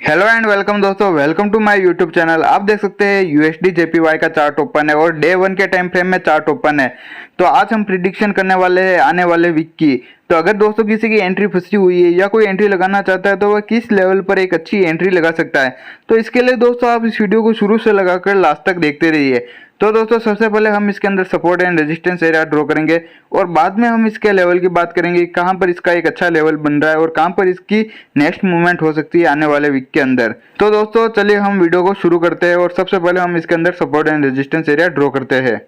Hello and welcome दोस्तों, welcome to my YouTube channel. आप देख सकते हैं यूएसडी जेपीवाई का चार्ट ओपन है और डे वन के टाइम फ्रेम में चार्ट ओपन है। तो आज हम प्रिडिक्शन करने वाले हैं आने वाले वीक की। तो अगर दोस्तों किसी की एंट्री फंसी हुई है या कोई एंट्री लगाना चाहता है तो वह किस लेवल पर एक अच्छी एंट्री लगा सकता है, तो इसके लिए दोस्तों आप इस वीडियो को शुरू से लगाकर लास्ट तक देखते रहिए। तो दोस्तों सबसे पहले हम इसके अंदर support and resistance area draw करेंगे और बाद में हम इसके लेवल की बात करेंगे, कहां पर इसका एक अच्छा लेवल बन रहा है और कहां पर इसकी नेक्स्ट मूवमेंट हो सकती है आने वाले वीक के अंदर। तो दोस्तों चलिए हम वीडियो को शुरू करते हैं और सबसे पहले हम इसके अंदर support and resistance area draw करते हैं।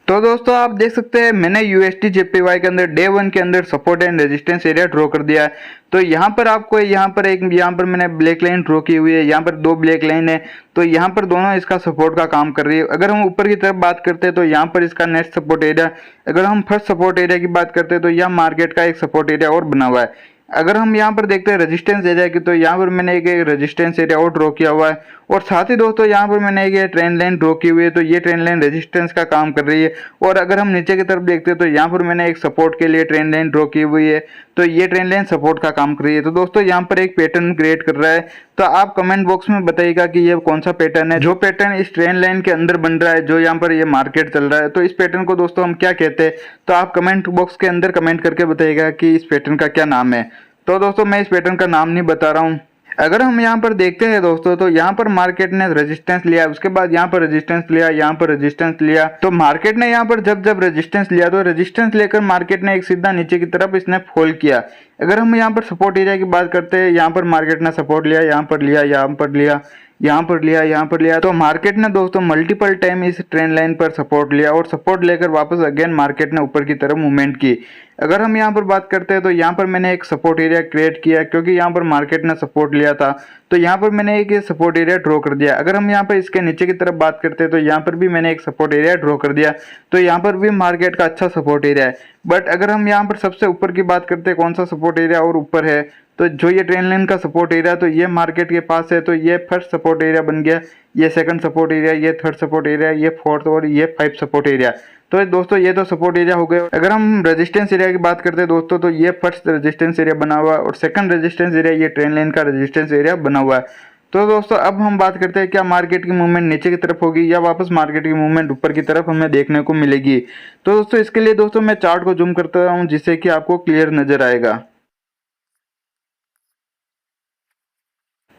तो दोस्तों आप देख सकते हैं मैंने यूएसडी जेपीवाई के अंदर डे वन के अंदर support and resistance area draw कर दिया है। तो यहाँ पर आपको यहाँ पर मैंने ब्लैक लाइन ड्रॉ की हुई है, यहाँ पर दो ब्लैक लाइन है। तो यहाँ पर दोनों इसका सपोर्ट का काम कर रही है। अगर हम ऊपर की तरफ बात करते हैं तो यहाँ पर इसका नेक्स्ट सपोर्ट एरिया, अगर हम फर्स्ट सपोर्ट एरिया की बात करते हैं तो यह मार्केट का एक सपोर्ट एरिया और बना हुआ है। अगर हम यहाँ पर देखते हैं रेजिस्टेंस एरिया की, तो यहाँ पर मैंने एक रेजिस्टेंस एरिया और ड्रॉ किया हुआ है और साथ ही दोस्तों यहाँ पर मैंने एक ट्रेंड लाइन ड्रॉ की हुई है। तो ये ट्रेंड लाइन रेजिस्टेंस का काम कर रही है। और अगर हम नीचे की तरफ देखते हैं तो यहाँ पर मैंने एक सपोर्ट के लिए ट्रेंड लाइन ड्रॉ की हुई है। तो ये ट्रेंड लाइन सपोर्ट का काम कर रही है। तो दोस्तों यहाँ पर एक पैटर्न क्रिएट कर रहा है। तो आप कमेंट बॉक्स में बताइएगा कि ये कौन सा पैटर्न है, जो पैटर्न इस ट्रेंड लाइन के अंदर बन रहा है, जो यहाँ पर ये मार्केट चल रहा है। तो इस पैटर्न को दोस्तों हम क्या कहते हैं, तो आप कमेंट बॉक्स के अंदर कमेंट करके बताइएगा कि इस पैटर्न का क्या नाम है। तो दोस्तों मैं इस पैटर्न का नाम नहीं बता रहा हूँ। अगर हम यहाँ पर देखते हैं दोस्तों, तो यहाँ पर मार्केट ने रेजिस्टेंस लिया, उसके बाद यहाँ पर रेजिस्टेंस लिया, यहाँ पर रेजिस्टेंस लिया। तो मार्केट ने यहाँ पर जब जब रेजिस्टेंस लिया तो रेजिस्टेंस लेकर मार्केट ने एक सीधा नीचे की तरफ इसने फॉल किया। अगर हम यहाँ पर सपोर्ट एरिया की बात करते हैं, यहाँ पर मार्केट ने सपोर्ट लिया, यहाँ पर लिया, यहाँ पर लिया, यहाँ पर लिया, यहाँ पर लिया। तो मार्केट ने दोस्तों मल्टीपल टाइम इस ट्रेंड लाइन पर सपोर्ट लिया और सपोर्ट लेकर वापस अगेन मार्केट ने ऊपर की तरफ मूवमेंट की। अगर हम यहाँ पर बात करते हैं तो यहाँ पर मैंने एक सपोर्ट एरिया क्रिएट किया, क्योंकि यहाँ पर मार्केट ने सपोर्ट लिया था। तो यहाँ पर मैंने एक सपोर्ट एरिया ड्रॉ कर दिया। अगर हम यहाँ पर इसके नीचे की तरफ बात करते हैं तो यहाँ पर भी मैंने एक सपोर्ट एरिया ड्रॉ कर दिया। तो यहाँ पर भी मार्केट का अच्छा सपोर्ट एरिया है। बट अगर हम यहाँ पर सबसे ऊपर की बात करते हैं, कौन सा सपोर्ट एरिया और ऊपर है, तो जो ये ट्रेंड लाइन का सपोर्ट एरिया, तो ये मार्केट के पास है। तो ये फर्स्ट सपोर्ट एरिया बन गया, ये सेकंड सपोर्ट एरिया, ये थर्ड सपोर्ट एरिया, ये फोर्थ और ये फाइव सपोर्ट एरिया। तो दोस्तों ये तो सपोर्ट एरिया हो गए। अगर हम रेजिस्टेंस एरिया की बात करते हैं दोस्तों, तो ये फर्स्ट रेजिस्टेंस एरिया बना हुआ है और सेकंड रेजिस्टेंस एरिया ये ट्रेंड लाइन का रेजिस्टेंस एरिया बना हुआ है। तो दोस्तों अब हम बात करते हैं, क्या मार्केट की मूवमेंट नीचे की तरफ होगी या वापस मार्केट की मूवमेंट ऊपर की तरफ हमें देखने को मिलेगी। तो दोस्तों इसके लिए दोस्तों मैं चार्ट को जूम करता हूँ जिससे कि आपको क्लियर नजर आएगा।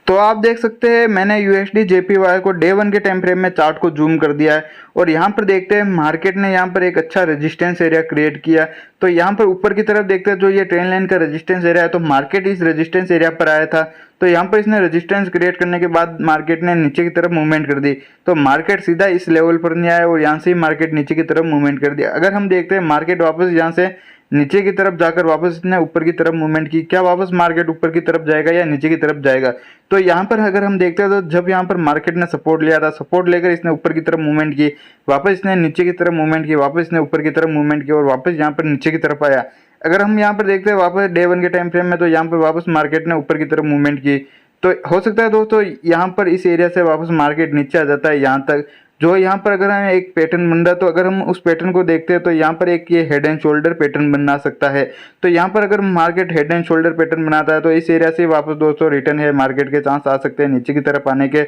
तो आप देख सकते हैं मैंने यूएसडी जेपीवाई को डे वन के टाइम फ्रेम में चार्ट को जूम कर दिया है और यहाँ पर देखते हैं मार्केट ने यहाँ पर एक अच्छा रेजिस्टेंस एरिया क्रिएट किया। तो यहाँ पर ऊपर की तरफ देखते हैं जो ये ट्रेंड लाइन का रेजिस्टेंस एरिया है, तो मार्केट इस रेजिस्टेंस एरिया पर आया था। तो यहाँ पर इसने रेजिस्टेंस क्रिएट करने के बाद मार्केट ने नीचे की तरफ मूवमेंट कर दी। तो मार्केट सीधा इस लेवल पर नहीं आया और यहाँ से ही मार्केट नीचे की तरफ मूवमेंट कर दिया। अगर हम देखते हैं मार्केट वापस यहाँ से नीचे की तरफ जाकर वापस इसने ऊपर की तरफ मूवमेंट की, क्या वापस मार्केट ऊपर की तरफ जाएगा या नीचे की तरफ जाएगा। तो यहाँ पर अगर हम देखते हैं तो जब यहाँ पर मार्केट ने सपोर्ट लिया था, सपोर्ट लेकर इसने ऊपर की तरफ मूवमेंट की, वापस इसने नीचे की तरफ मूवमेंट की, वापस इसने ऊपर की तरफ मूवमेंट की और वापस यहाँ पर नीचे की तरफ आया। अगर हम यहाँ पर देखते हैं वापस डे वन के टाइम फ्रेम में, तो यहाँ पर वापस मार्केट ने ऊपर की तरफ मूवमेंट की। तो हो सकता है दोस्तों यहाँ पर इस एरिया से वापस मार्केट नीचे आ जाता है यहाँ तक, जो यहाँ पर अगर हमें एक पैटर्न बन रहा है। तो अगर हम उस पैटर्न को देखते हैं तो यहाँ पर एक ये हेड एंड शोल्डर पैटर्न बना सकता है। तो यहाँ पर अगर market head and shoulder pattern बनाता है तो इस एरिया से वापस दोस्तों रिटर्न है, मार्केट के चांस आ सकते हैं नीचे की तरफ आने के।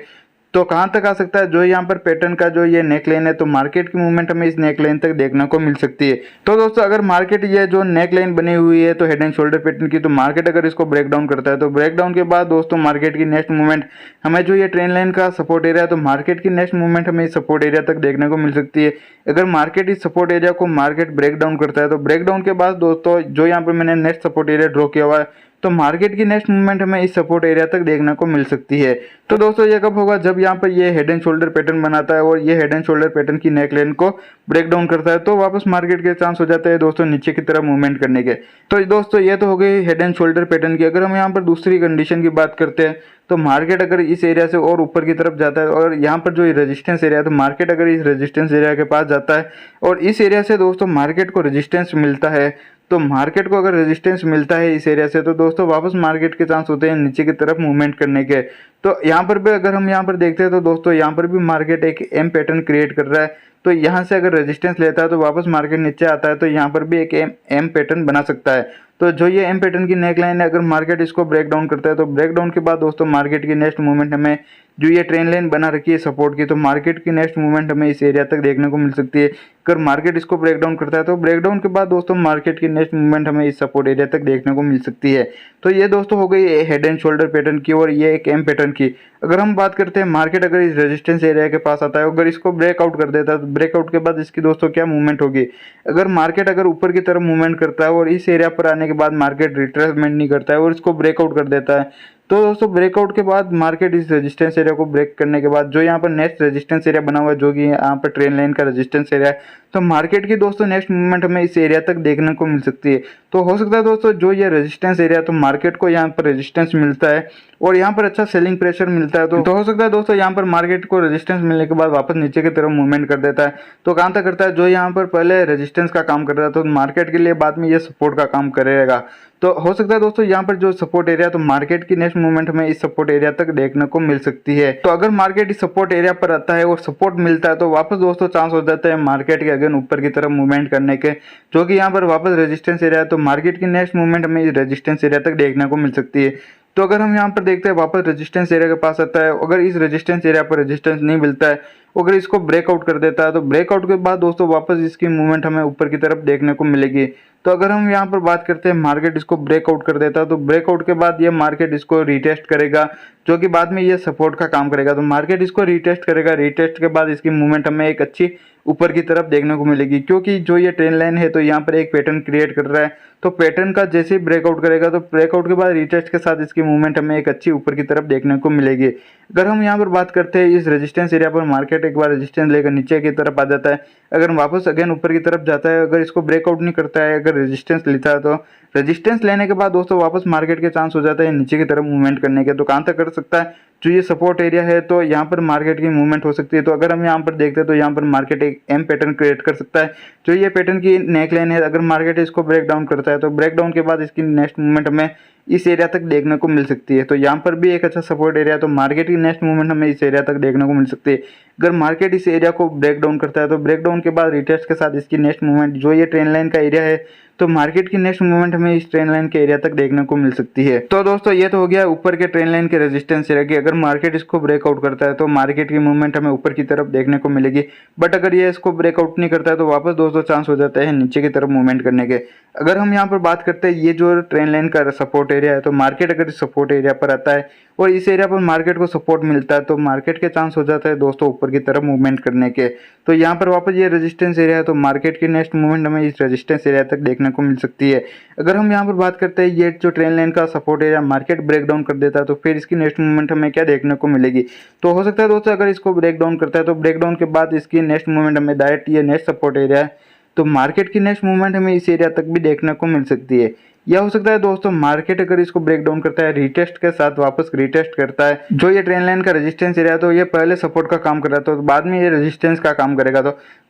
तो कहाँ तक आ सकता है, जो यहाँ पर पैटर्न का जो ये नेक लाइन है, तो मार्केट की मूवमेंट हमें इस नेक लाइन तक देखने को मिल सकती है। तो दोस्तों अगर मार्केट ये जो नेक लाइन बनी हुई है तो हेड एंड शोल्डर पैटर्न की, तो मार्केट अगर इसको ब्रेक डाउन करता है तो ब्रेक डाउन के बाद दोस्तों मार्केट की नेक्स्ट मूवमेंट हमें जो ये ट्रेंड लाइन का सपोर्ट एरिया है, तो मार्केट की नेक्स्ट मूवमेंट हमें इस सपोर्ट एरिया तक देखने को मिल सकती है। अगर मार्केट इस सपोर्ट एरिया को मार्केट ब्रेक डाउन करता है, तो ब्रेक डाउन के बाद दोस्तों जो यहाँ पर मैंने नेक्स्ट सपोर्ट एरिया ड्रॉ किया हुआ है, तो मार्केट की नेक्स्ट मूवमेंट हमें इस सपोर्ट एरिया तक देखने को मिल सकती है। तो दोस्तों ये कब होगा, जब यहाँ पर ये हेड एंड शोल्डर पैटर्न बनाता है और ये हेड एंड शोल्डर पैटर्न की नेक लाइन को ब्रेक डाउन करता है, तो वापस मार्केट के चांस हो जाते हैं दोस्तों नीचे की तरफ मूवमेंट करने के। तो दोस्तों ये तो हो गई हेड एंड शोल्डर पैटर्न की। अगर हम यहाँ पर दूसरी कंडीशन की बात करते हैं, तो मार्केट अगर इस एरिया से और ऊपर की तरफ जाता है और यहाँ पर जो रेजिस्टेंस एरिया है, तो मार्केट अगर इस रेजिस्टेंस एरिया के पास जाता है और इस एरिया से दोस्तों मार्केट को रेजिस्टेंस मिलता है, तो मार्केट को अगर रेजिस्टेंस मिलता है इस एरिया से तो दोस्तों वापस मार्केट के चांस होते हैं नीचे की तरफ मूवमेंट करने के। तो यहाँ पर भी अगर हम यहाँ पर देखते हैं तो दोस्तों यहाँ पर भी मार्केट एक एम पैटर्न क्रिएट कर रहा है। तो यहाँ से अगर रेजिस्टेंस लेता है तो वापस मार्केट नीचे आता है, तो यहाँ पर भी एक एम पैटर्न बना सकता है। तो जो ये एम पैटर्न की नेक लाइन है, अगर मार्केट इसको ब्रेक डाउन करता है तो ब्रेक डाउन के बाद दोस्तों मार्केट की नेक्स्ट मूवमेंट हमें जो ये ट्रेंड लाइन बना रखी है सपोर्ट की, तो मार्केट की नेक्स्ट मूवमेंट हमें इस एरिया तक देखने को मिल सकती है। अगर मार्केट इसको ब्रेक डाउन करता है तो ब्रेक डाउन के बाद दोस्तों मार्केट की नेक्स्ट मूवमेंट हमें इस सपोर्ट एरिया तक देखने को मिल सकती है। तो ये दोस्तों हो गई हेड एंड शोल्डर पैटर्न की और ये एक एम पैटर्न की। अगर हम बात करते हैं मार्केट अगर इस रेजिस्टेंस एरिया के पास आता है, अगर इसको ब्रेकआउट कर देता है तो ब्रेकआउट के बाद इसकी दोस्तों क्या मूवमेंट होगी। अगर मार्केट अगर ऊपर की तरफ मूवमेंट करता है और इस एरिया पर आने के बाद मार्केट रिट्रेसमेंट नहीं करता है और इसको ब्रेकआउट कर देता है, तो दोस्तों ब्रेकआउट के बाद मार्केट इस रेजिस्टेंस एरिया को ब्रेक करने के बाद जो यहाँ पर नेक्स्ट रेजिस्टेंस एरिया बना हुआ है, जो कि यहाँ पर ट्रेंड लाइन का रेजिस्टेंस एरिया है, तो मार्केट की दोस्तों नेक्स्ट मूवमेंट हमें इस एरिया तक देखने को मिल सकती है। तो हो सकता है दोस्तों जो ये रेजिस्टेंस एरिया, तो मार्केट को यहाँ पर रेजिस्टेंस मिलता है और यहाँ पर अच्छा सेलिंग प्रेशर मिलता है, तो हो सकता है दोस्तों यहाँ पर मार्केट को रेजिस्टेंस मिलने के बाद वापस नीचे की तरफ मूवमेंट कर देता है। तो कहाँ तक करता है, जो यहाँ पर पहले रेजिस्टेंस का काम कर रहा था तो मार्केट के लिए बाद में ये सपोर्ट का काम करेगा। तो हो सकता है दोस्तों यहाँ पर जो सपोर्ट एरिया, तो मार्केट की नेक्स्ट मूवमेंट हमें इस सपोर्ट एरिया तक देखने को मिल सकती है। तो अगर मार्केट इस सपोर्ट एरिया पर आता है और सपोर्ट मिलता है तो वापस दोस्तों चांस हो जाता है मार्केट के अगेन ऊपर की तरफ मूवमेंट करने के, जो कि यहाँ पर वापस रेजिस्टेंस एरिया है, तो मार्केट की नेक्स्ट मूवमेंट हमें इस रेजिस्टेंस एरिया तक देखने को मिल सकती है। तो अगर हम यहाँ पर देखते हैं वापस रेजिस्टेंस एरिया के पास आता है, अगर इस रेजिस्टेंस एरिया पर रेजिस्टेंस नहीं मिलता है, अगर इसको ब्रेकआउट कर देता है, तो ब्रेकआउट के बाद दोस्तों वापस इसकी मूवमेंट हमें ऊपर की तरफ देखने को मिलेगी। तो अगर हम यहाँ पर बात करते हैं मार्केट इसको ब्रेकआउट कर देता है, तो ब्रेकआउट के बाद ये मार्केट इसको रीटेस्ट करेगा, जो कि बाद में ये सपोर्ट का काम करेगा। तो मार्केट इसको रीटेस्ट करेगा, रीटेस्ट के बाद इसकी मूवमेंट हमें एक अच्छी ऊपर की तरफ देखने को मिलेगी, क्योंकि जो ये ट्रेंड लाइन है तो यहाँ पर एक पैटर्न क्रिएट कर रहा है। तो पैटर्न का जैसे ही ब्रेकआउट करेगा तो ब्रेकआउट के बाद रीटेस्ट के साथ इसकी मूवमेंट हमें एक अच्छी ऊपर की तरफ देखने को मिलेगी। अगर हम यहाँ पर बात करते हैं इस रेजिस्टेंस एरिया पर, मार्केट एक बार रेजिस्टेंस लेकर नीचे की तरफ आ जाता है, अगर वापस अगेन ऊपर की तरफ जाता है, अगर इसको ब्रेकआउट नहीं करता है, अगर रेजिस्टेंस लेता है, तो रेजिस्टेंस लेने के बाद दोस्तों वापस मार्केट के चांस हो जाता है नीचे की तरफ मूवमेंट करने के। तो कहाँ तक कर सकता है, जो ये सपोर्ट एरिया है तो यहाँ पर मार्केट की मूवमेंट हो सकती है। तो अगर हम यहाँ पर देखते हैं तो यहाँ पर मार्केट एक एम पैटर्न क्रिएट कर सकता है, जो ये पैटर्न की नेक लाइन है। अगर मार्केट इसको ब्रेक डाउन करता है तो ब्रेक डाउन के बाद इसकी नेक्स्ट मूवमेंट हमें इस एरिया तक देखने को मिल सकती है। तो यहाँ पर भी एक अच्छा सपोर्ट एरिया, तो मार्केट की नेक्स्ट मूवमेंट हमें इस एरिया तक देखने को मिल सकती है। अगर मार्केट इस एरिया को ब्रेक डाउन करता है तो ब्रेक डाउन के बाद रिटेस्ट के साथ इसकी नेक्स्ट मूवमेंट, जो ये ट्रेंड लाइन का एरिया है, तो मार्केट की नेक्स्ट मूवमेंट हमें इस ट्रेंड लाइन के एरिया तक देखने को मिल सकती है। तो दोस्तों ये तो हो गया ऊपर के ट्रेंड लाइन के रेजिस्टेंस एरिया की। अगर मार्केट इसको ब्रेकआउट करता है तो मार्केट की मूवमेंट हमें ऊपर की तरफ देखने को मिलेगी, बट अगर ये इसको ब्रेकआउट नहीं करता है तो वापस दोस्तों चांस हो जाता है नीचे की तरफ मूवमेंट करने के। अगर हम यहाँ पर बात करते हैं ये जो ट्रेंड लाइन का सपोर्ट एरिया है, तो मार्केट अगर इस सपोर्ट एरिया पर आता है और इस एरिया पर मार्केट को सपोर्ट मिलता है तो मार्केट के चांस हो जाता है दोस्तों ऊपर की तरफ मूवमेंट करने के। तो यहाँ पर वापस ये रेजिस्टेंस एरिया है, तो मार्केट की नेक्स्ट मूवमेंट हमें इस रेजिस्टेंस एरिया तक देखने को मिल सकती है। अगर हम यहाँ पर बात करते हैं ये जो ट्रेंड लाइन का support area market break down कर देता है, तो फिर इसकी नेक्स्ट मूवमेंट हमें क्या देखने को मिलेगी। तो हो सकता है दोस्तों अगर इसको ब्रेक डाउन करता है तो ब्रेक डाउन के बाद इसकी नेक्स्ट मूवमेंट हमें डायरेक्ट ये नेक्स्ट सपोर्ट एरिया है, तो मार्केट की नेक्स्ट मूवमेंट हमें इस एरिया तक भी देखने को मिल सकती है। या हो सकता है दोस्तों मार्केट अगर इसको ब्रेक डाउन करता है, रीटेस्ट के साथ वापस रीटेस्ट करता है, जो ये ट्रेंड लाइन का रेजिस्टेंस एरिया, तो ये पहले सपोर्ट का काम कर रहा था तो बाद में ये रेजिस्टेंस का काम करेगा।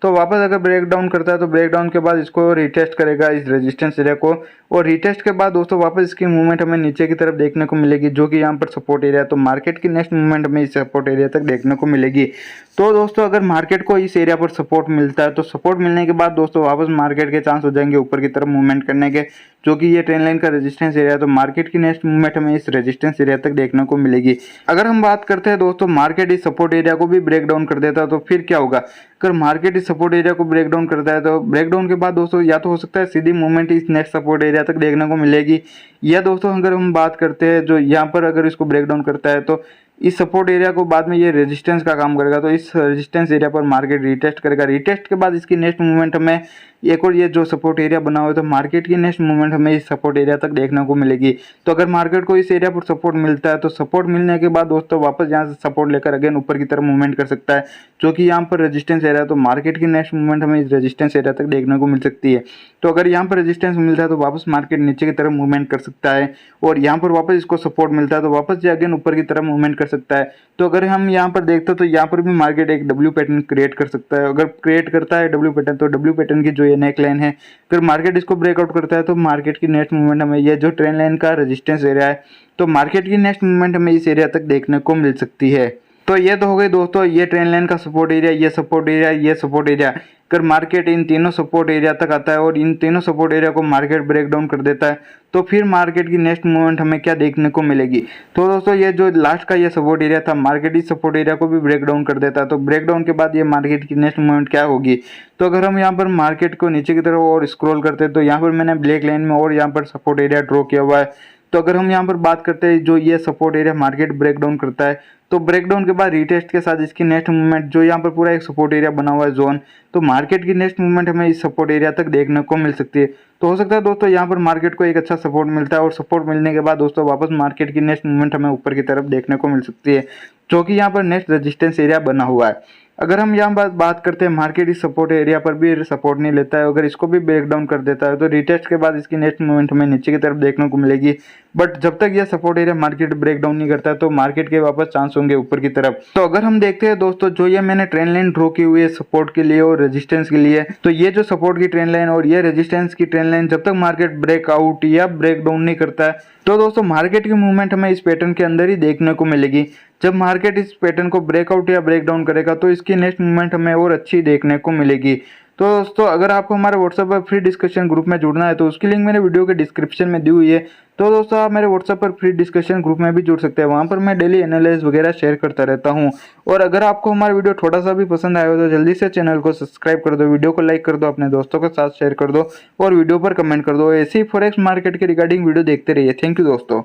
तो वापस अगर ब्रेक डाउन करता है तो ब्रेक डाउन के बाद इसको रीटेस्ट करेगा इस रेजिस्टेंस एरिया को, और रीटेस्ट के बाद दोस्तों वापस इसकी मूवमेंट हमें नीचे की तरफ देखने को मिलेगी, जो कि यहाँ पर सपोर्ट एरिया है। तो मार्केट की नेक्स्ट मूवमेंट हमें इस सपोर्ट एरिया तक देखने को मिलेगी। तो दोस्तों अगर मार्केट को इस एरिया पर सपोर्ट मिलता है तो सपोर्ट मिलने के बाद दोस्तों वापस मार्केट के चांस हो जाएंगे ऊपर की तरफ मूवमेंट करने के, जो कि ये ट्रेंड लाइन का रेजिस्टेंस एरिया है। तो मार्केट की नेक्स्ट मूवमेंट हमें इस रेजिस्टेंस एरिया तक देखने को मिलेगी। अगर हम बात करते हैं दोस्तों मार्केट इस सपोर्ट एरिया को भी ब्रेक डाउन कर देता है तो फिर क्या होगा। अगर मार्केट इस सपोर्ट एरिया को ब्रेक डाउन करता है तो ब्रेक डाउन के बाद दोस्तों या तो हो सकता है सीधी मूवमेंट इस नेक्स्ट सपोर्ट एरिया तक देखने को मिलेगी, या दोस्तों अगर हम बात करते हैं जो यहाँ पर अगर इसको ब्रेक डाउन करता है तो इस सपोर्ट एरिया को बाद में ये रेजिस्टेंस का काम करेगा, तो इस रेजिस्टेंस एरिया पर मार्केट रीटेस्ट करेगा। रीटेस्ट के बाद इसकी नेक्स्ट मूवमेंट हमें एक और ये जो सपोर्ट एरिया बना हुआ है तो मार्केट की नेक्स्ट मूवमेंट हमें इस सपोर्ट एरिया तक देखने को मिलेगी। तो अगर मार्केट को इस एरिया पर सपोर्ट मिलता है तो सपोर्ट मिलने के बाद दोस्तों वापस यहाँ से सपोर्ट लेकर अगेन ऊपर की तरफ मूवमेंट कर सकता है, जो कि यहाँ पर रेजिस्टेंस एरिया है। तो मार्केट की नेक्स्ट मूवमेंट हमें इस रेजिस्टेंस एरिया तक देखने को मिल सकती है। तो अगर यहाँ पर रेजिस्टेंस मिलता है तो वापस मार्केट नीचे की तरफ मूवमेंट कर सकता है, और यहाँ पर वापस इसको सपोर्ट मिलता है तो वापस ये अगेन ऊपर की तरफ मूवमेंट कर सकता है। तो अगर हम यहाँ पर देखते हैं तो यहाँ पर भी मार्केट एक डब्ल्यू पैटर्न क्रिएट कर सकता है। अगर क्रिएट करता है डब्ल्यू पैटर्न, तो डब्ल्यू पैटर्न की जो है, नेक लाइन है। अगर मार्केट इसको ब्रेकआउट करता है तो मार्केट की नेक्स्ट मूवमेंट हमें ये जो ट्रेंड लाइन का रेजिस्टेंस एरिया है, तो मार्केट की नेक्स्ट मूवमेंट हमें इस एरिया तक देखने को मिल सकती है। तो ये तो हो गई दोस्तों ये ट्रेंड लाइन का सपोर्ट एरिया, ये सपोर्ट एरिया, ये सपोर्ट एरिया। अगर मार्केट इन तीनों सपोर्ट एरिया तक आता है और इन तीनों सपोर्ट एरिया को मार्केट ब्रेक डाउन कर देता है, तो फिर मार्केट की नेक्स्ट मूवमेंट हमें क्या देखने को मिलेगी। तो दोस्तों ये जो लास्ट का ये सपोर्ट एरिया था, मार्केट इस सपोर्ट एरिया को भी ब्रेक डाउन कर देता है, तो ब्रेक डाउन के बाद ये मार्केट की नेक्स्ट मूवमेंट क्या होगी। तो अगर हम यहाँ पर मार्केट को नीचे की तरफ और स्क्रॉल करते हैं, तो यहाँ पर मैंने ब्लैक लाइन में और यहाँ पर सपोर्ट एरिया ड्रॉ किया हुआ है। तो अगर हम यहाँ पर बात करते हैं जो ये support area market break down करता है, तो ब्रेकडाउन के बाद रीटेस्ट के साथ इसकी नेक्स्ट मूवमेंट जो यहाँ पर पूरा एक सपोर्ट एरिया बना हुआ है जोन, तो मार्केट की नेक्स्ट मूवमेंट हमें इस सपोर्ट एरिया तक देखने को मिल सकती है। तो हो सकता है दोस्तों यहाँ पर मार्केट को एक अच्छा सपोर्ट मिलता है और सपोर्ट मिलने के बाद दोस्तों वापस मार्केट की नेक्स्ट मूवमेंट हमें ऊपर की तरफ देखने को मिल सकती है, जो कि यहाँ पर नेक्स्ट रेजिस्टेंस एरिया बना हुआ है। अगर हम यहाँ बात करते हैं मार्केट इस सपोर्ट एरिया पर भी सपोर्ट नहीं लेता है, अगर इसको भी ब्रेक डाउन कर देता है, तो रिटेस्ट के बाद इसकी नेक्स्ट मूवमेंट हमें नीचे की तरफ देखने को मिलेगी। बट जब तक यह support area market break down नहीं करता है, तो मार्केट के वापस चांस होंगे ऊपर की तरफ। तो अगर हम देखते हैं दोस्तों जो ये मैंने ट्रेंड लाइन ड्रॉ की हुई है सपोर्ट के लिए और रेजिस्टेंस के लिए, तो ये जो सपोर्ट की ट्रेंड लाइन और ये रेजिस्टेंस की ट्रेंड लाइन जब तक मार्केट ब्रेकआउट या ब्रेक डाउन नहीं करता है, तो दोस्तों मार्केट की मूवमेंट हमें इस पैटर्न के अंदर ही देखने को मिलेगी। जब मार्केट इस पैटर्न को ब्रेकआउट या ब्रेक डाउन करेगा, तो इसकी नेक्स्ट मूवमेंट हमें और अच्छी देखने को मिलेगी। तो दोस्तों अगर आपको हमारे व्हाट्सएप पर फ्री डिस्कशन ग्रुप में जुड़ना है, तो उसकी लिंक मैंने वीडियो के डिस्क्रिप्शन में दी हुई है। तो दोस्तों आप मेरे व्हाट्सएप पर फ्री डिस्कशन ग्रुप में भी जुड़ सकते हैं, वहाँ पर मैं डेली एनालिसिस वगैरह शेयर करता रहता हूँ। और अगर आपको हमारा वीडियो थोड़ा सा भी पसंद आया हो, तो जल्दी से चैनल को सब्सक्राइब कर दो, वीडियो को लाइक कर दो, अपने दोस्तों के साथ शेयर कर दो और वीडियो पर कमेंट कर दो। ऐसे ही फॉरेक्स मार्केट के रिगार्डिंग वीडियो देखते रहिए। थैंक यू दोस्तों।